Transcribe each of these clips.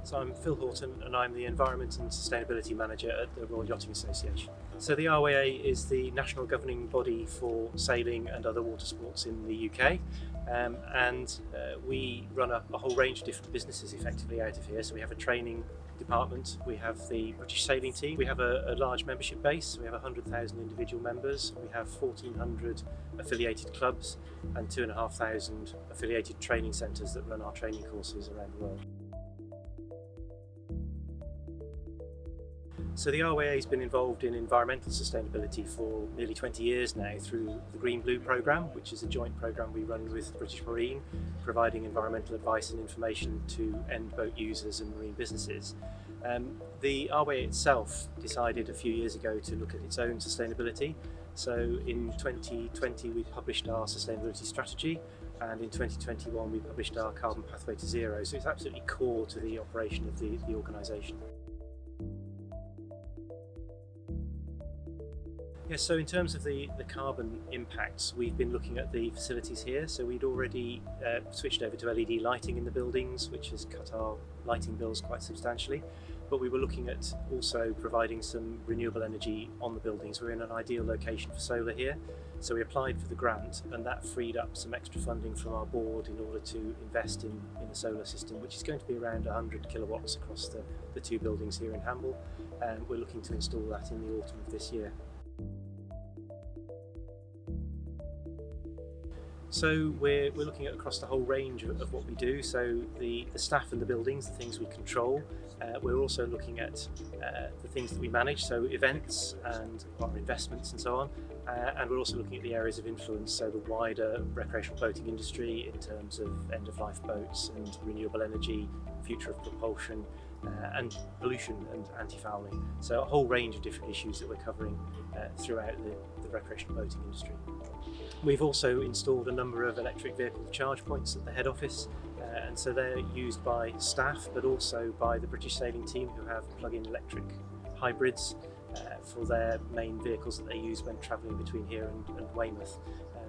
So I'm Phil Horton and I'm the Environment and Sustainability Manager at the Royal Yachting Association. So the RYA is the national governing body for sailing and other water sports in the UK, and we run a whole range of different businesses effectively out of here. So we have a training department, we have the British sailing team, we have a large membership base, so we have 100,000 individual members, we have 1,400 affiliated clubs and 2,500 affiliated training centres that run our training courses around the world. So the RYA has been involved in environmental sustainability for nearly 20 years now through the Green Blue programme, which is a joint programme we run with British Marine, providing environmental advice and information to end boat users and marine businesses. The RYA itself decided a few years ago to look at its own sustainability. So in 2020 we published our sustainability strategy, and in 2021 we published our carbon pathway to zero. So it's absolutely core to the operation of the organisation. Yes, so in terms of the carbon impacts, we've been looking at the facilities here. So we'd already switched over to LED lighting in the buildings, which has cut our lighting bills quite substantially. But we were looking at also providing some renewable energy on the buildings. We're in an ideal location for solar here. So we applied for the grant, and that freed up some extra funding from our board in order to invest in a solar system, which is going to be around 100 kilowatts across the two buildings here in Hamble. And we're looking to install that in the autumn of this year. So we're looking at across the whole range of what we do. So the staff and the buildings, the things we control. We're also looking at the things that we manage, so events and our investments and so on. And we're also looking at the areas of influence, so the wider recreational boating industry in terms of end-of-life boats and renewable energy, future of propulsion, and pollution and anti-fouling. So a whole range of different issues that we're covering throughout the recreational boating industry. We've also installed a number of electric vehicle charge points at the head office, and so they're used by staff but also by the British sailing team, who have plug-in electric hybrids for their main vehicles that they use when travelling between here and Weymouth.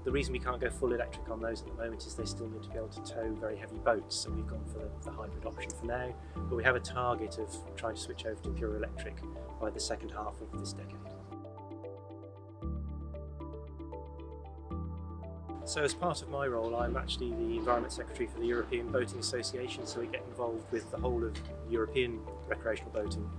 The reason we can't go full electric on those at the moment is they still need to be able to tow very heavy boats, so we've gone for the hybrid option for now, but we have a target of trying to switch over to pure electric by the second half of this decade. So as part of my role, I'm actually the Environment Secretary for the European Boating Association, so we get involved with the whole of European recreational boating.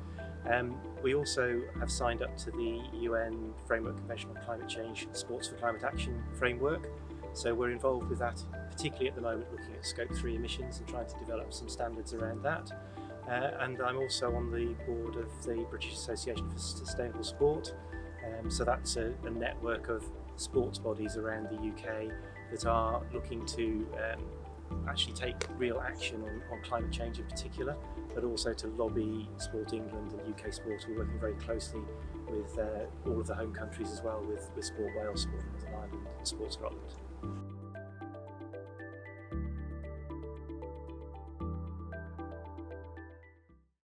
We also have signed up to the UN Framework Convention on Climate Change Sports for Climate Action framework. So we're involved with that, particularly at the moment looking at Scope 3 emissions and trying to develop some standards around that. And I'm also on the board of the British Association for Sustainable Sport. So that's a network of sports bodies around the UK that are looking to actually take real action on climate change in particular, but also to lobby Sport England and UK Sport. We're working very closely with all of the home countries as well, with Sport Wales, Sport Northern Ireland and Sport Scotland.